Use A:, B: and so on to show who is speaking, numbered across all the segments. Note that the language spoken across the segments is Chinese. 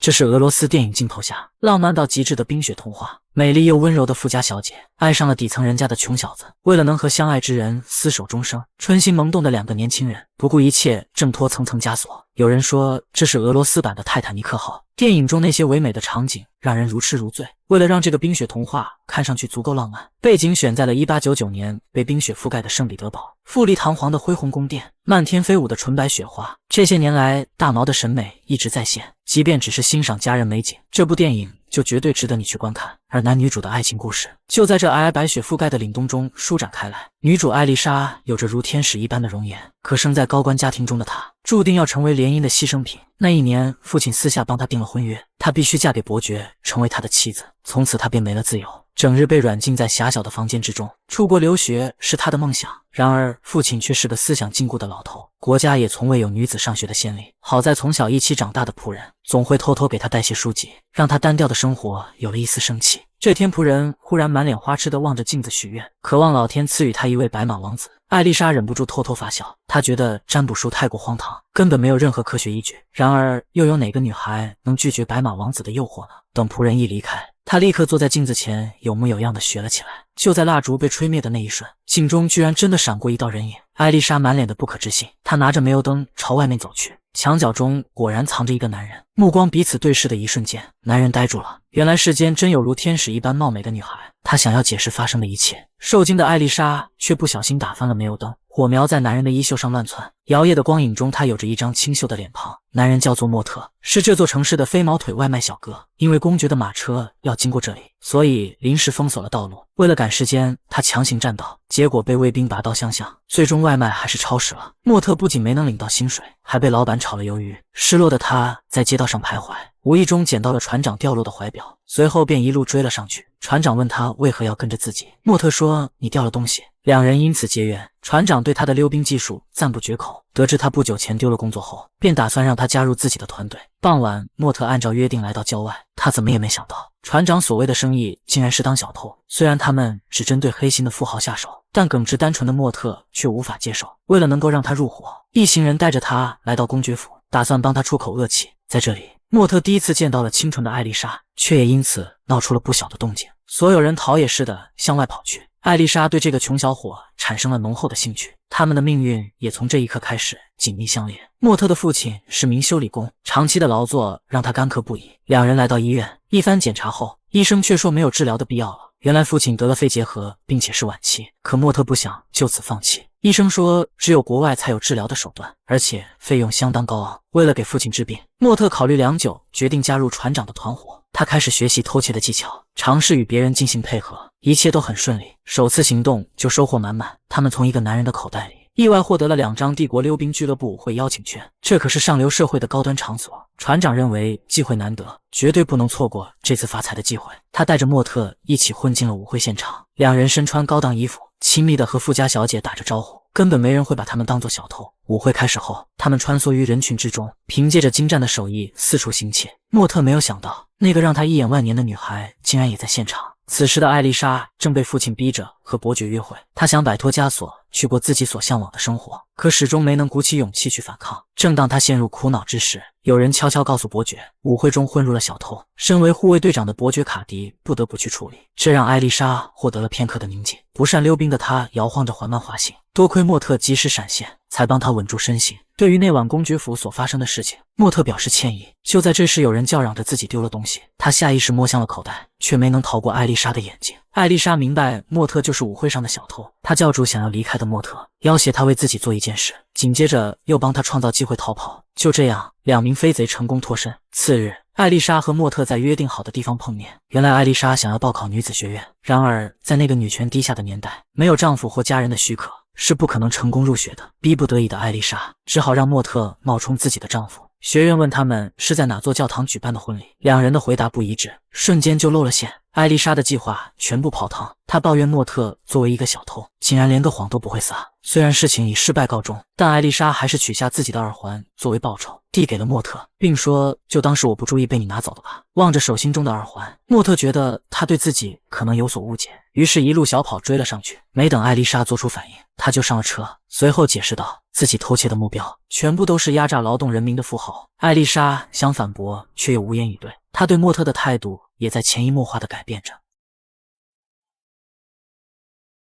A: 这是俄罗斯电影镜头下浪漫到极致的冰雪童话。美丽又温柔的富家小姐爱上了底层人家的穷小子，为了能和相爱之人厮守终生，春心萌动的两个年轻人不顾一切挣脱层层枷锁。有人说这是俄罗斯版的泰坦尼克号。电影中那些唯美的场景让人如痴如醉。为了让这个冰雪童话看上去足够浪漫，背景选在了1899年被冰雪覆盖的圣彼得堡，富丽堂皇的恢宏宫殿，漫天飞舞的纯白雪花。这些年来，大毛的审美一直在线，即便只是欣赏家人美景，这部电影就绝对值得你去观看。而男女主的爱情故事就在这皑皑白雪覆盖的凛冬中舒展开来。女主艾丽莎有着如天使一般的容颜，可生在高官家庭中的她注定要成为联姻的牺牲品。那一年，父亲私下帮她订了婚约，她必须嫁给伯爵，成为他的妻子。从此她便没了自由，整日被软禁在狭小的房间之中。出国留学是她的梦想，然而父亲却是个思想禁锢的老头，国家也从未有女子上学的先例。好在从小一起长大的仆人总会偷偷给她带些书籍，让她单调的生活有了一丝生气。这天，仆人忽然满脸花痴地望着镜子许愿，渴望老天赐予他一位白马王子。艾丽莎忍不住偷偷发笑，她觉得占卜术太过荒唐，根本没有任何科学依据。然而，又有哪个女孩能拒绝白马王子的诱惑呢？等仆人一离开，她立刻坐在镜子前，有模有样地学了起来。就在蜡烛被吹灭的那一瞬，镜中居然真的闪过一道人影。艾丽莎满脸的不可置信，她拿着煤油灯朝外面走去，墙角中果然藏着一个男人。目光彼此对视的一瞬间，男人呆住了。原来世间真有如天使一般貌美的女孩。她想要解释发生的一切，受惊的艾丽莎却不小心打翻了煤油灯，火苗在男人的衣袖上乱窜。摇曳的光影中，他有着一张清秀的脸庞。男人叫做莫特，是这座城市的飞毛腿外卖小哥。因为公爵的马车要经过这里，所以临时封锁了道路。为了赶时间，他强行占道，结果被卫兵拔刀相向，最终外卖还是超时了。莫特不仅没能领到薪水，还被老板炒了鱿鱼。失落的他在街道上徘徊，无意中捡到了船长掉落的怀表，随后便一路追了上去。船长问他为何要跟着自己，莫特说你掉了东西，两人因此结缘。船长对他的溜冰技术赞不绝口，得知他不久前丢了工作后，便打算让他加入自己的团队。傍晚，莫特按照约定来到郊外，他怎么也没想到，船长所谓的生意竟然是当小偷。虽然他们只针对黑心的富豪下手，但耿直单纯的莫特却无法接受。为了能够让他入伙，一行人带着他来到公爵府，打算帮他出口恶气。在这里，莫特第一次见到了清纯的艾丽莎，却也因此闹出了不小的动静。所有人逃也似的向外跑去。艾丽莎对这个穷小伙产生了浓厚的兴趣，他们的命运也从这一刻开始紧密相连。莫特的父亲是名修理工，长期的劳作让他干渴不已。两人来到医院，一番检查后，医生却说没有治疗的必要了。原来父亲得了肺结核，并且是晚期，可莫特不想就此放弃。医生说只有国外才有治疗的手段，而且费用相当高昂。为了给父亲治病，莫特考虑良久，决定加入船长的团伙。他开始学习偷窃的技巧，尝试与别人进行配合，一切都很顺利。首次行动就收获满满，他们从一个男人的口袋里意外获得了2张帝国溜冰俱乐部舞会邀请券，这可是上流社会的高端场所。船长认为机会难得，绝对不能错过这次发财的机会。他带着莫特一起混进了舞会现场，两人身穿高档衣服，亲密地和富家小姐打着招呼，根本没人会把他们当作小偷。舞会开始后，他们穿梭于人群之中，凭借着精湛的手艺四处行窃。莫特没有想到，那个让他一眼万年的女孩竟然也在现场。此时的艾丽莎正被父亲逼着和伯爵约会，她想摆脱枷锁，去过自己所向往的生活，可始终没能鼓起勇气去反抗。正当她陷入苦恼之时，有人悄悄告诉伯爵，舞会中混入了小偷。身为护卫队长的伯爵卡迪不得不去处理，这让艾丽莎获得了片刻的宁静。不善溜冰的她摇晃着缓慢滑行，多亏莫特及时闪现，才帮她稳住身形。对于那晚公爵府所发生的事情，莫特表示歉意。就在这时，有人叫嚷着自己丢了东西，他下意识摸向了口袋，却没能逃过艾丽莎的眼睛。艾丽莎明白莫特就是舞会上的小偷，她叫住想要离开的莫特，要挟他为自己做一件事，紧接着又帮他创造机会逃跑。就这样，2名飞贼成功脱身。次日，艾丽莎和莫特在约定好的地方碰面。原来艾丽莎想要报考女子学院，然而在那个女权低下的年代，没有丈夫或家人的许可是不可能成功入学的。逼不得已的艾丽莎只好让莫特冒充自己的丈夫。学院问他们是在哪座教堂举办的婚礼，两人的回答不一致，瞬间就露了馅。艾丽莎的计划全部泡汤，她抱怨莫特作为一个小偷，竟然连个谎都不会撒。虽然事情以失败告终，但艾丽莎还是取下自己的耳环作为报酬，递给了莫特，并说：“就当是我不注意被你拿走了吧。”望着手心中的耳环，莫特觉得他对自己可能有所误解，于是一路小跑追了上去。没等艾丽莎做出反应，他就上了车，随后解释道：“自己偷窃的目标全部都是压榨劳动人民的富豪。”艾丽莎想反驳，却又无言以对。她对莫特的态度也在潜移默化地改变着。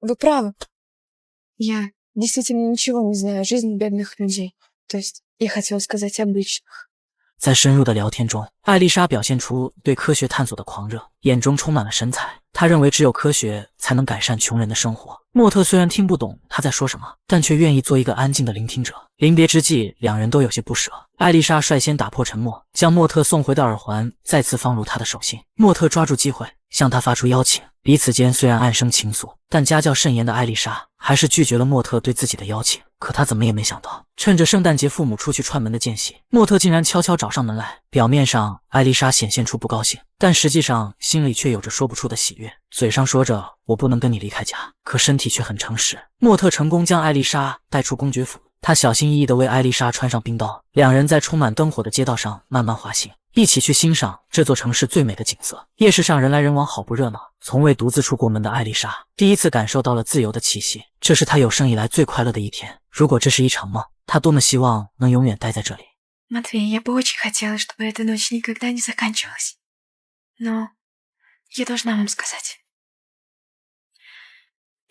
B: Вы правы. Я действительно ничего не знаю о жизни бедных людей. То есть я хотела сказать обычных.
A: 在深入的聊天中，艾丽莎表现出对科学探索的狂热，眼中充满了神采。她认为只有科学才能改善穷人的生活。莫特虽然听不懂她在说什么，但却愿意做一个安静的聆听者。临别之际，两人都有些不舍。艾丽莎率先打破沉默，将莫特送回的耳环再次放入他的手心。莫特抓住机会向他发出邀请，彼此间虽然暗生情愫，但家教甚严的艾丽莎还是拒绝了莫特对自己的邀请。可她怎么也没想到，趁着圣诞节父母出去串门的间隙，莫特竟然悄悄找上门来。表面上艾丽莎显现出不高兴，但实际上心里却有着说不出的喜悦，嘴上说着我不能跟你离开家，可身体却很诚实。莫特成功将艾丽莎带出公爵府，他小心翼翼地为艾丽莎穿上冰刀，两人在充满灯火的街道上慢慢滑行，一起去欣赏这座城市最美的景色。夜市上人来人往，好不热闹。从未独自出国门的艾丽莎第一次感受到了自由的气息，这是她有生以来最快乐的一天。如果这是一场梦，她多么希望能永远待在这里。
B: Матвей, я бы очень хотела, чтобы эта ночь никогда не заканчивалась. Но я должна вам сказать.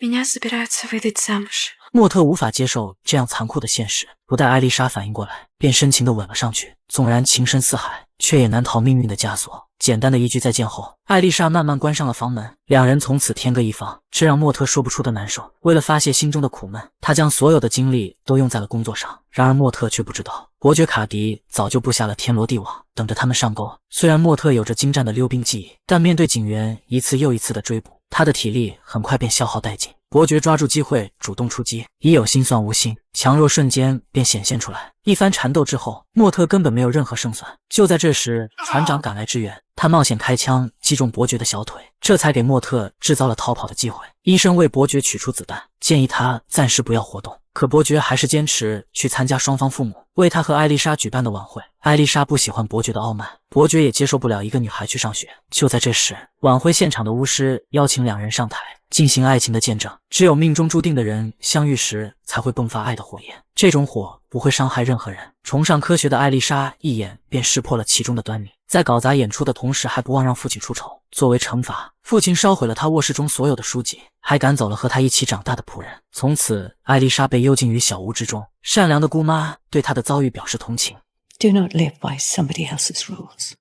B: Меня собираются выдать замуж.
A: 莫特无法接受这样残酷的现实，不待艾丽莎反应过来，便深情地吻了上去。纵然情深似海，却也难逃命运的枷锁。简单的一句再见后，艾丽莎慢慢关上了房门，两人从此天各一方，这让莫特说不出的难受。为了发泄心中的苦闷，他将所有的精力都用在了工作上。然而莫特却不知道，伯爵卡迪早就布下了天罗地网，等着他们上钩。虽然莫特有着精湛的溜冰技艺，但面对警员一次又一次的追捕，他的体力很快便消耗殆尽。伯爵抓住机会主动出击，已有心算无心，强弱瞬间便显现出来。一番缠斗之后，莫特根本没有任何胜算。就在这时，船长赶来支援，他冒险开枪击中伯爵的小腿，这才给莫特制造了逃跑的机会。医生为伯爵取出子弹，建议他暂时不要活动，可伯爵还是坚持去参加双方父母为他和艾丽莎举办的晚会。艾丽莎不喜欢伯爵的傲慢，伯爵也接受不了一个女孩去上学。就在这时，晚会现场的巫师邀请两人上台进行爱情的见证，只有命中注定的人相遇时才会迸发爱的火焰，这种火不会伤害任何人。崇尚科学的艾丽莎一眼便识破了其中的端倪，在搞砸演出的同时，还不忘让父亲出丑。作为惩罚，父亲烧毁了他卧室中所有的书籍，还赶走了和他一起长大的仆人。从此，艾丽莎被幽禁于小屋之中。善良的姑妈对她的遭遇表示同情。
C: Do not live by somebody else's rules.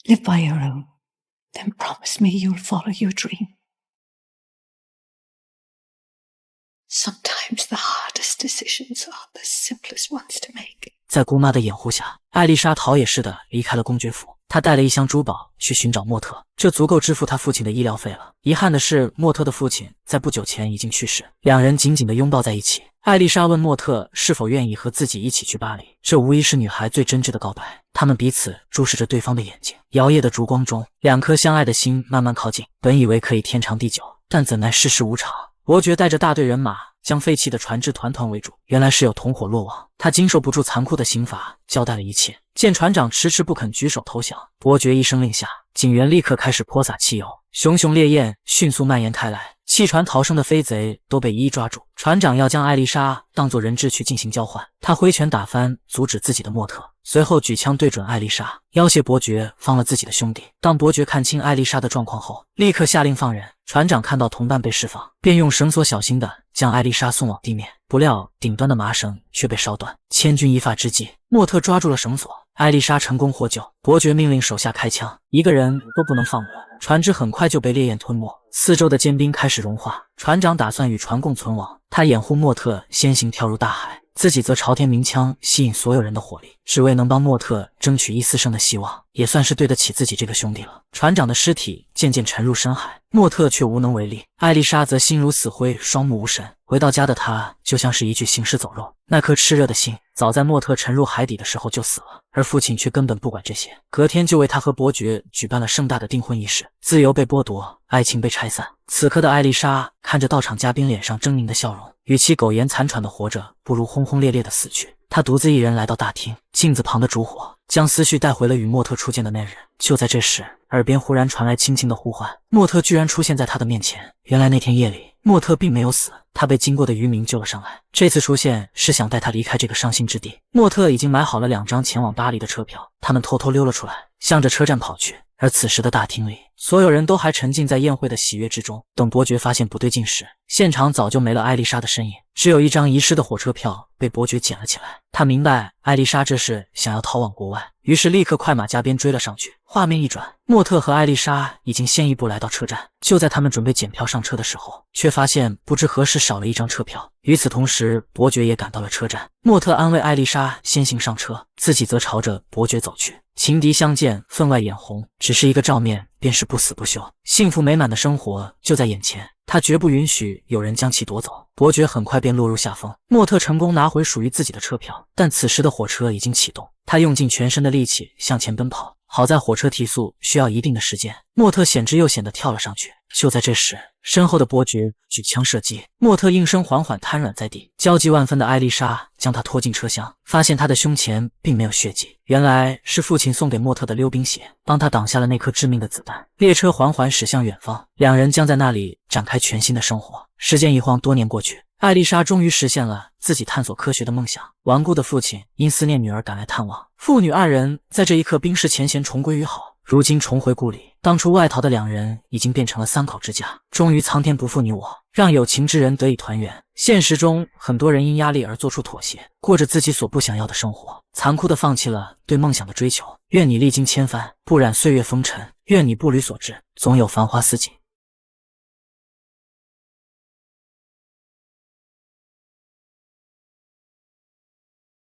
C: Live by your own. Then promise me you'll follow your dream. Sometimes the hardest decisions are the simplest ones to make.
A: 在姑妈的掩护下，艾丽莎逃也似的离开了公爵府。她带了一箱珠宝去寻找莫特，这足够支付她父亲的医疗费了。遗憾的是，莫特的父亲在不久前已经去世。两人紧紧地拥抱在一起。艾丽莎问莫特是否愿意和自己一起去巴黎，这无疑是女孩最真挚的告白。他们彼此注视着对方的眼睛，摇曳的烛光中，两颗相爱的心慢慢靠近。本以为可以天长地久，但怎奈世事无常。伯爵带着大队人马将废弃的船只团团围住，原来是有同伙落网。他经受不住残酷的刑罚，交代了一切。见船长迟迟不肯举手投降，伯爵一声令下，警员立刻开始泼洒汽油，熊熊烈焰迅速蔓延开来。弃船逃生的飞贼都被一一抓住。船长要将艾丽莎当作人质去进行交换，他挥拳打翻阻止自己的莫特，随后举枪对准艾丽莎，要挟伯爵放了自己的兄弟。当伯爵看清艾丽莎的状况后，立刻下令放人。船长看到同伴被释放，便用绳索小心地将艾丽莎送往地面，不料顶端的麻绳却被烧断。千钧一发之际，莫特抓住了绳索，艾丽莎成功获救。伯爵命令手下开枪，一个人都不能放过。船只很快就被烈焰吞没，四周的坚冰开始融化。船长打算与船共存亡，他掩护莫特先行跳入大海，自己则朝天鸣枪，吸引所有人的火力，只为能帮莫特争取一丝生的希望，也算是对得起自己这个兄弟了。船长的尸体渐渐沉入深海，莫特却无能为力。艾丽莎则心如死灰，双目无神。回到家的她就像是一具行尸走肉，那颗炽热的心早在莫特沉入海底的时候就死了，而父亲却根本不管这些，隔天就为他和伯爵举办了盛大的订婚仪式。自由被剥夺，爱情被拆散。此刻的艾丽莎看着到场嘉宾脸上狰狞的笑容，与其苟延残喘的活着，不如轰轰烈烈的死去。她独自一人来到大厅，镜子旁的烛火将思绪带回了与莫特初见的那日。就在这时，耳边忽然传来轻轻的呼唤，莫特居然出现在他的面前。原来那天夜里，莫特并没有死，他被经过的渔民救了上来。这次出现是想带他离开这个伤心之地。莫特已经买好了2张前往巴黎的车票，他们偷偷溜了出来，向着车站跑去。而此时的大厅里，所有人都还沉浸在宴会的喜悦之中。等伯爵发现不对劲时，现场早就没了艾丽莎的身影，只有一张遗失的火车票被伯爵捡了起来。他明白艾丽莎这是想要逃往国外，于是立刻快马加鞭追了上去。画面一转，莫特和艾丽莎已经先一步来到车站。就在他们准备检票上车的时候，却发现不知何时少了一张车票。与此同时，伯爵也赶到了车站。莫特安慰艾丽莎先行上车，自己则朝着伯爵走去。情敌相见，分外眼红，只是一个照面便是不死不休，幸福美满的生活就在眼前，他绝不允许有人将其夺走。伯爵很快便落入下风。莫特成功拿回属于自己的车票，但此时的火车已经启动，他用尽全身的力气向前奔跑。好在火车提速需要一定的时间，莫特险之又险地跳了上去。就在这时，身后的伯爵举枪射击，莫特应声缓缓瘫软在地。焦急万分的艾丽莎将他拖进车厢，发现他的胸前并没有血迹，原来是父亲送给莫特的溜冰鞋，帮他挡下了那颗致命的子弹。列车缓缓驶向远方，两人将在那里展开全新的生活。时间一晃，多年过去，艾丽莎终于实现了自己探索科学的梦想。顽固的父亲因思念女儿赶来探望，父女二人在这一刻冰释前嫌，重归于好。如今重回故里，当初外逃的两人已经变成了3口之家。终于苍天不负你我，让有情之人得以团圆。现实中，很多人因压力而做出妥协，过着自己所不想要的生活，残酷地放弃了对梦想的追求。愿你历经千帆，不染岁月风尘；愿你步履所至，总有繁花似锦。